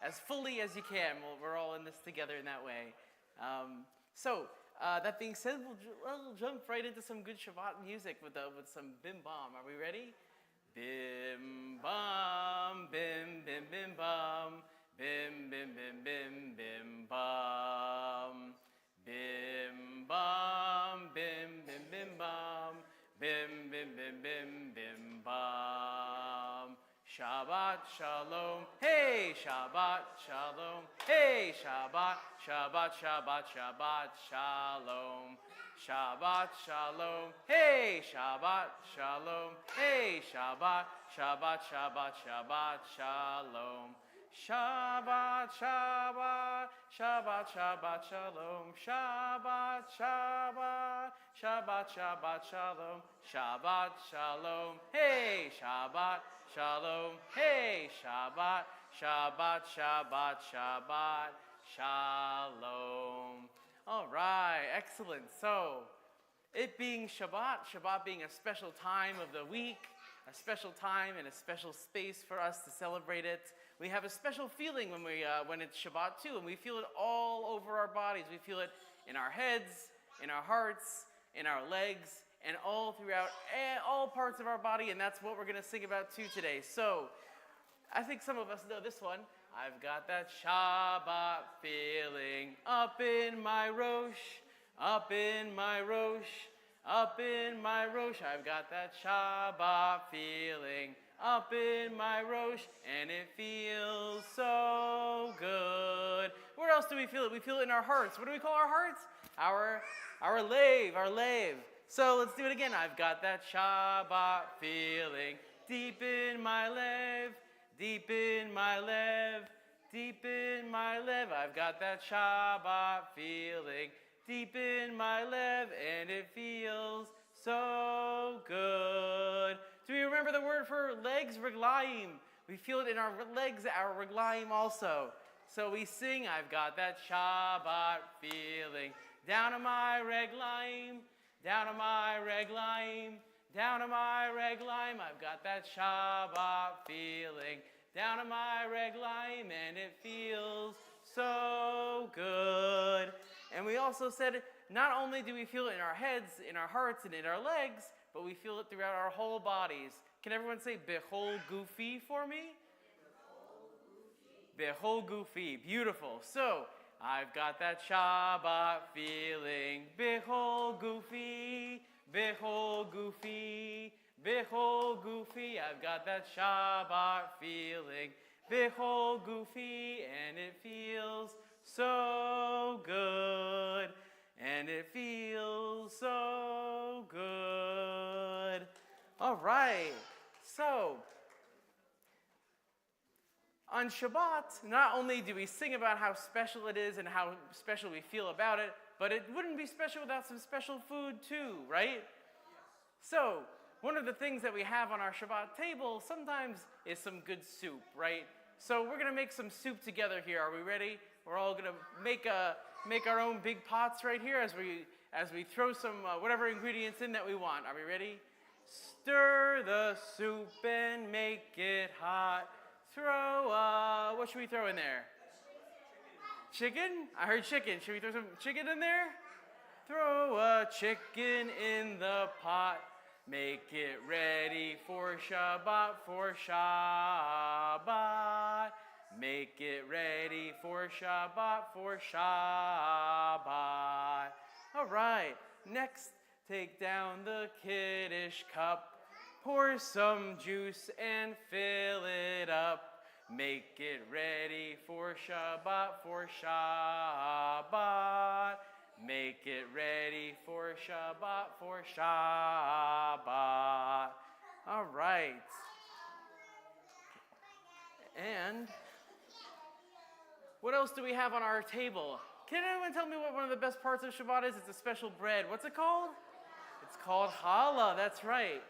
as fully as you can. We're all in this together in that way. That being said, we'll jump right into some good Shabbat music with some bim bam. Are we ready? Bim bam, bim bim bim bam, bim bim bim bim bim bam, bim bam, bim bim bim bam, bim bim bim bim bim bam. Shabbat shalom, hey Shabbat shalom, hey Shabbat, Shabbat, Shabbat, Shabbat shalom. Shabbat shalom, hey Shabbat shalom, hey Shabbat, Shabbat, Shabbat, Shabbat shalom. Shabbat, Shabbat, Shabbat, Shabbat shalom. Shabbat, Shabbat, Shabbat, Shabbat shalom. Shabbat shalom, hey Shabbat shalom, hey Shabbat, Shabbat, Shabbat, Shabbat shalom. All right, excellent. So, it being Shabbat, Shabbat being a special time of the week, a special time and a special space for us to celebrate it. We have a special feeling when it's Shabbat too, and we feel it all over our bodies. We feel it in our heads, in our hearts, in our legs, and all throughout all parts of our body, and that's what we're going to sing about too today. So, I think some of us know this one. I've got that Shabbat feeling up in my Rosh, up in my Rosh, up in my Rosh. I've got that Shabbat feeling up in my Rosh, and it feels so good. Where else do we feel it? We feel it in our hearts. What do we call our hearts? Our lave. So let's do it again. I've got that Shabbat feeling deep in my lave, deep in my lave, deep in my lave. I've got that Shabbat feeling deep in my lave, and it feels so good. Do we remember the word for legs? Reglaim. We feel it in our legs, our reglaim also. So we sing, I've got that Shabbat feeling down on my reglaim, down on my reglaim, down on my reglaim. I've got that Shabbat feeling down on my reglaim, and it feels so good. And we also said, not only do we feel it in our heads, in our hearts, and in our legs, but we feel it throughout our whole bodies. Can everyone say Bechol Gufi for me? Bechol Gufi. Beautiful. So, I've got that Shabbat feeling. Bechol Gufi, Bechol Gufi, Bechol Gufi. I've got that Shabbat feeling. Bechol Gufi, and it feels so good. And it feels so good. All right. So, on Shabbat, not only do we sing about how special it is and how special we feel about it, but it wouldn't be special without some special food too, right? So, one of the things that we have on our Shabbat table sometimes is some good soup, right? So we're going to make some soup together here. Are we ready? We're all going to make our own big pots right here as we throw some whatever ingredients in that we want. Are we ready? Stir the soup and make it hot. Throw, what should we throw in there? Chicken? I heard chicken. Should we throw some chicken in there? Throw a chicken in the pot. Make it ready for Shabbat, for Shabbat. Make it ready for Shabbat, for Shabbat. All right, next, take down the Kiddush cup. Pour some juice and fill it up. Make it ready for Shabbat, for Shabbat. Make it ready for Shabbat, for Shabbat. All right. And what else do we have on our table? Can anyone tell me what one of the best parts of Shabbat is? It's a special bread. What's it called? It's called challah. That's right.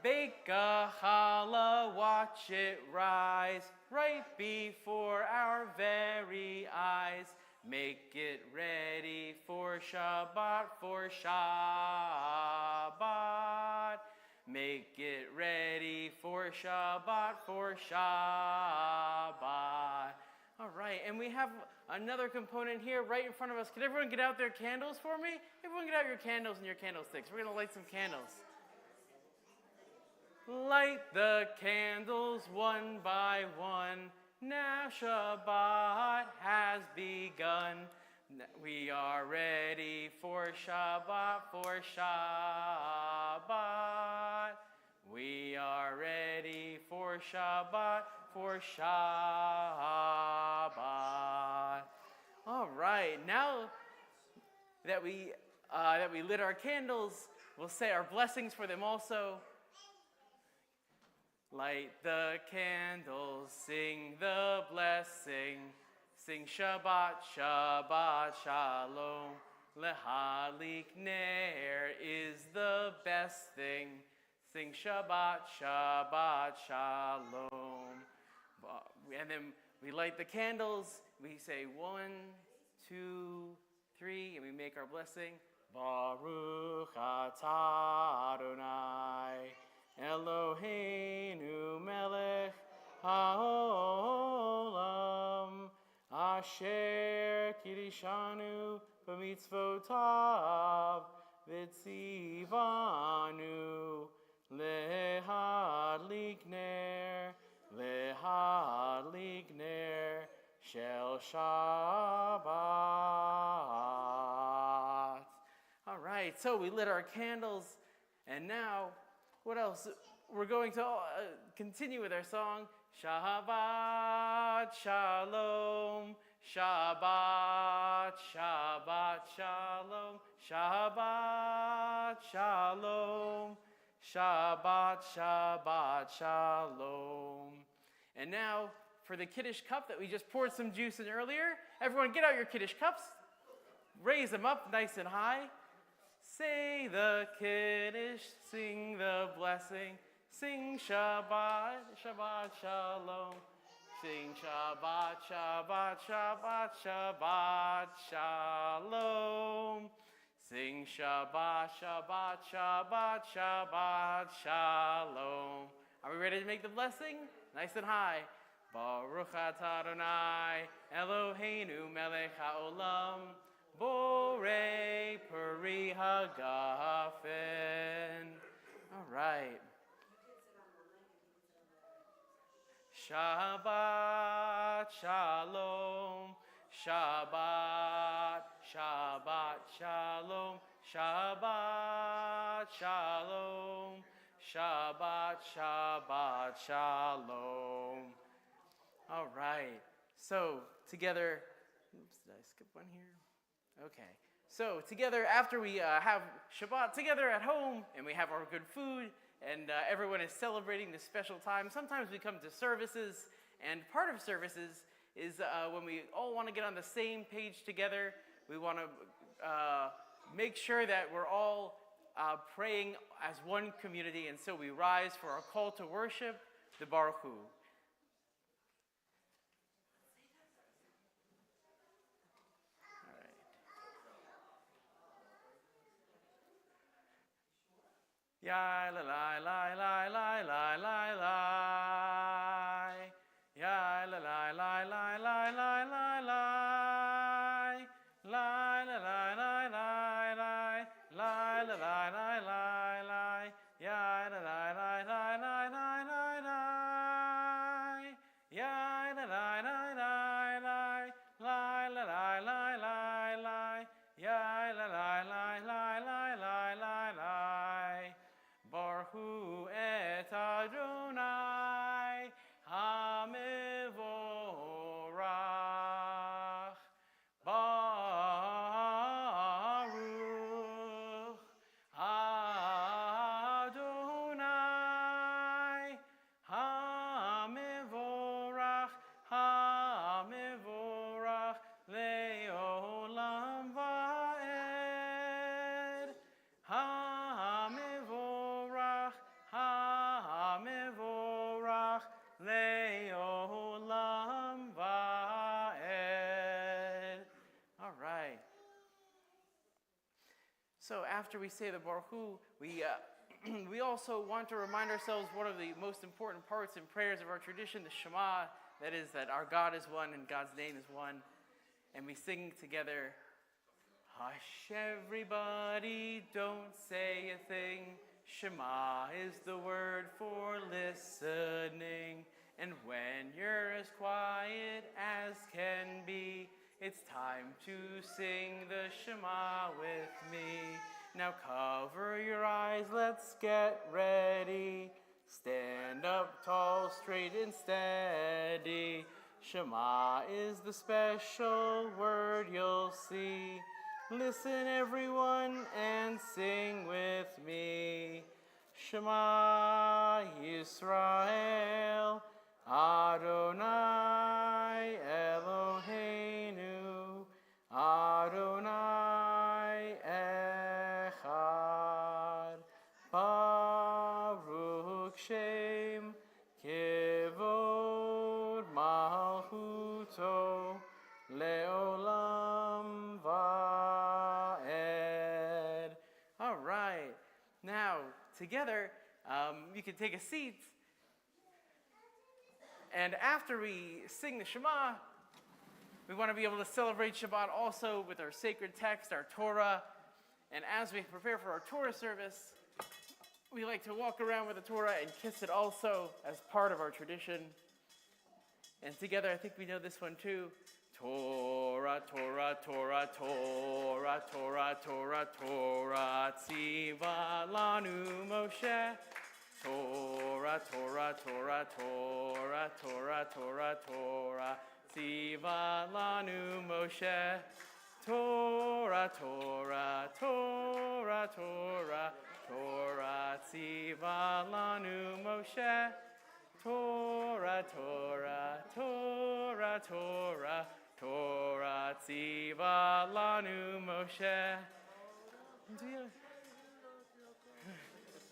Bake a challah, watch it rise right before our very eyes. Make it ready for Shabbat, for Shabbat. Make it ready for Shabbat, for Shabbat. and we have another component here right in front of us. Can everyone get out their candles for me? Everyone get out your candles and your candlesticks. We're going to light some candles. Light the candles one by one. Now Shabbat has begun. We are ready for Shabbat, for Shabbat. We are ready for Shabbat, for Shabbat. All right, now that we lit our candles, we'll say our blessings for them also. Light the candles, sing the blessing. Sing Shabbat, Shabbat, Shalom. Lehadlik ner is the best thing. Sing Shabbat, Shabbat, Shalom. And then we light the candles. We say 1, 2, 3, and we make our blessing. Baruch atah Adonai, Eloheinu melech haolam, asher kirishanu b'mitzvotav v'tzivanu lehadlik ner shel Shabbat. All right, so we lit our candles, and now, what else? We're going to continue with our song, Shabbat Shalom, Shabbat, Shabbat Shalom, Shabbat Shalom, Shabbat, Shabbat Shalom. And now, for the Kiddush cup that we just poured some juice in earlier, everyone get out your Kiddush cups, raise them up nice and high, say the Kiddush, sing the blessing, sing Shabbat, Shabbat Shalom, sing Shabbat, Shabbat, Shabbat, Shabbat Shalom, sing Shabbat, Shabbat, Shabbat, Shabbat Shalom. Are we ready to make the blessing? Nice and high. Baruch atah Adonai, Eloheinu melech haolam, borei peri hagafen. All right. Shabbat Shalom, Shabbat, Shabbat Shalom, Shabbat Shalom, Shabbat, Shabbat Shalom. All right. So together, oops, did I skip one here? Okay. So together, after we have Shabbat together at home, and we have our good food, and everyone is celebrating this special time, sometimes we come to services, and part of services is when we all want to get on the same page together. We want to make sure that we're all praying as one community, and so we rise for our call to worship, the Baruch Hu. Ya la la la la la la la la. Ya la la la la la la la la. La la la la la la. La la la la la la. Ya la la la la la la la la. Ya la la la la la. La la la la la la. Ya la la la la la la la la. Baruch et Adonai HaMevorach. Baruch Adonai HaMevorach, HaMevorach le'olam va'ed. HaMevorach le'olam va'ed. All right. So after we say the Baruch Hu, we also want to remind ourselves one of the most important parts and prayers of our tradition, the Shema, That is that our God is one and God's name is one. And we sing together, hush everybody, don't say a thing. Shema is the word for listening. And when you're as quiet as can be, it's time to sing the Shema with me. Now cover your eyes, let's get ready. Stand up tall, straight and steady. Shema is the special word you'll see. Listen everyone and sing with me. Shema Yisrael, Adonai Eloheinu, Adonai Echad. Baruch Shem Kevod Malchuto Leolam Vaed. All right. Now, together, you can take a seat. And after we sing the Shema, we want to be able to celebrate Shabbat also with our sacred text, our Torah. And as we prepare for our Torah service, we like to walk around with the Torah and kiss it also as part of our tradition. And together, I think we know this one too. Torah, Torah, Torah, Torah, Torah, Torah, Torah, Tziva lanu Moshe. Torah, Torah, Torah, Torah, Torah, Torah, Torah, Tziva lanu Moshe. Torah, Torah, Torah, Torah, Torah, Tziva lanu Moshe. Torah, Torah, Torah, Torah, Torah, Tziva lanu Moshe.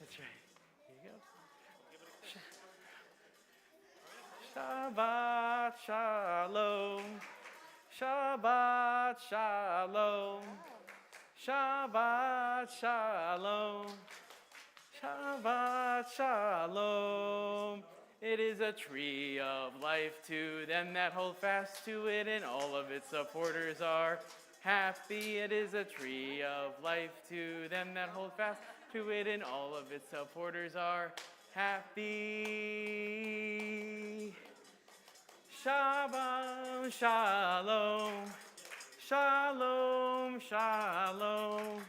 That's right. Here you go. Shabbat Shalom. Shabbat Shalom. Shabbat Shalom. Shabbat Shalom. It is a tree of life to them that hold fast to it, and all of its supporters are happy. It is a tree of life to them that hold fast to it, and all of its supporters are happy. Shabbat Shalom. Shalom, Shalom.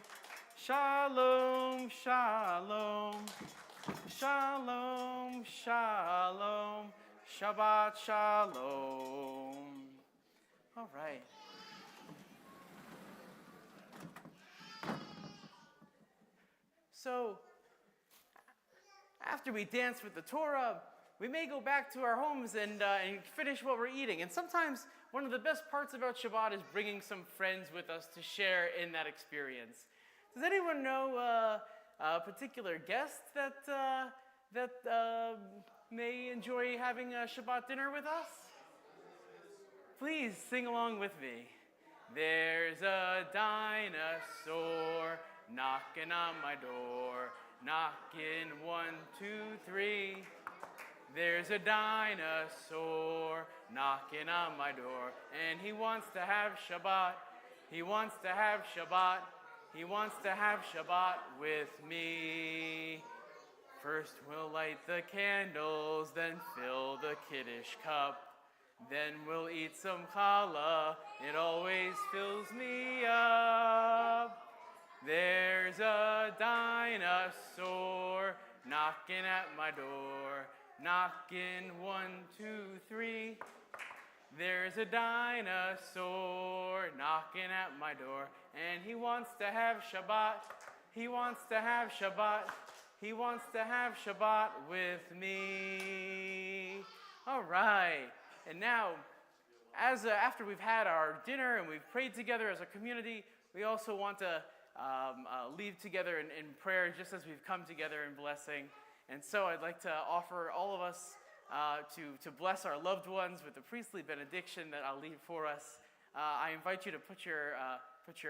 Shalom, Shalom. Shalom, Shalom. Shabbat Shalom. All right. So, after we dance with the Torah, we may go back to our homes and finish what we're eating. And sometimes one of the best parts about Shabbat is bringing some friends with us to share in that experience. Does anyone know a particular guest that may enjoy having a Shabbat dinner with us? Please sing along with me. There's a dinosaur knocking on my door, knocking 1, 2, 3. There's a dinosaur knocking on my door, and he wants to have Shabbat. He wants to have Shabbat. He wants to have Shabbat with me. First we'll light the candles, then fill the Kiddush cup. Then we'll eat some challah, it always fills me up. There's a dinosaur knocking at my door, knocking 1, 2, 3. There's a dinosaur knocking at my door, and he wants to have Shabbat. He wants to have Shabbat. He wants to have Shabbat with me. All right. And now, after we've had our dinner and we've prayed together as a community, we also want to leave together in prayer just as we've come together in blessing. And so I'd like to offer all of us to bless our loved ones with the priestly benediction that I'll lead for us. I invite you to put your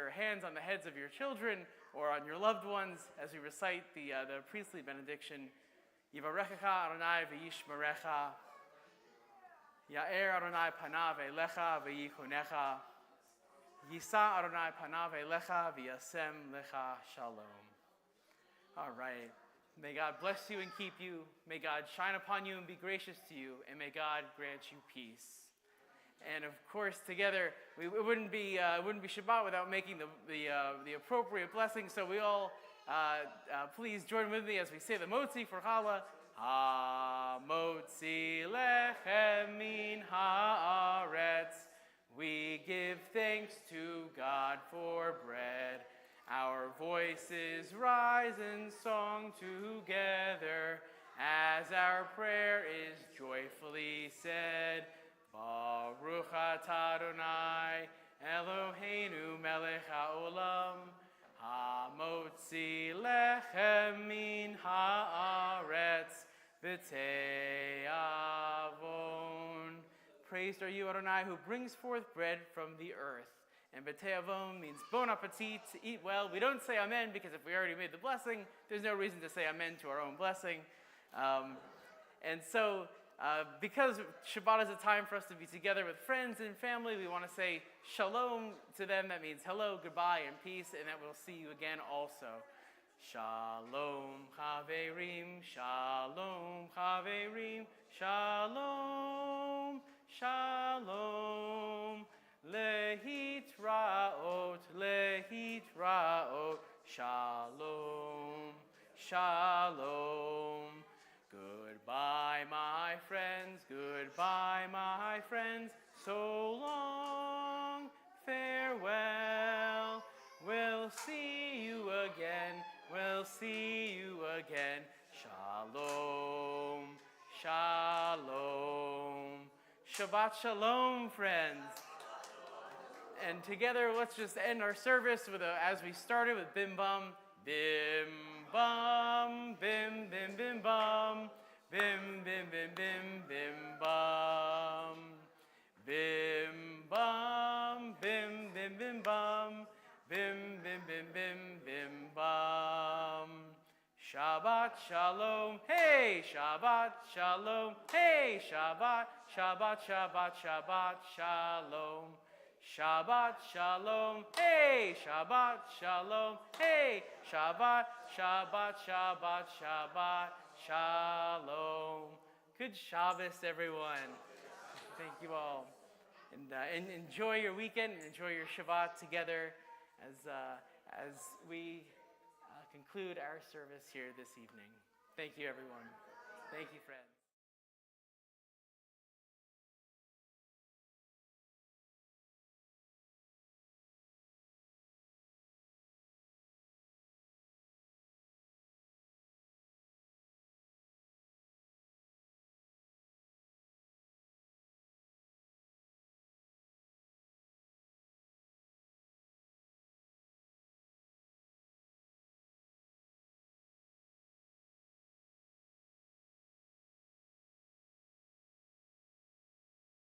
hands on the heads of your children or on your loved ones as we recite the priestly benediction. Yivarechecha Adonai v'yishmerecha. Ya'er Adonai panav elecha v'yichunecha. Yisa Adonai panav elecha v'yasem lecha shalom. All right. May God bless you and keep you. May God shine upon you and be gracious to you. And may God grant you peace. And of course, together, it wouldn't be Shabbat without making the appropriate blessing. So we all please join with me as we say the Motzi for Challah. Ha-motzi lechem min haaretz. We give thanks to God for bread. Our voices rise in song together as our prayer is joyfully said. Baruch atah Adonai Eloheinu melech haolam hamotzi lechem min haaretz v'te'avon. Praised are you, Adonai, who brings forth bread from the earth. And v'te'avon means bon appetit, to eat well. We don't say amen because if we already made the blessing, there's no reason to say amen to our own blessing. And so, because Shabbat is a time for us to be together with friends and family, we want to say shalom to them. That means hello, goodbye, and peace, and that we'll see you again also. Shalom chaverim, shalom chaverim, shalom, shalom, lehitraot, lehitraot, shalom, shalom. Goodbye, my friends, goodbye, my friends, so long, farewell. We'll see you again, we'll see you again. Shalom, shalom. Shabbat shalom, friends. And together, let's just end our service with as we started with Bim Bum. Bim bum, bim bim bim bum, bim bim bim bim bim bum, bim bum, bim bim bim bum, bim bim bim bim bim bum. Shabbat shalom, hey Shabbat shalom, hey Shabbat, Shabbat Shabbat Shabbat shalom. Shabbat shalom, hey Shabbat shalom, hey Shabbat, Shabbat, Shabbat, Shabbat, shalom. Good Shabbos, everyone. Thank you all. And enjoy your weekend and enjoy your Shabbat together as we conclude our service here this evening. Thank you, everyone. Thank you, friends.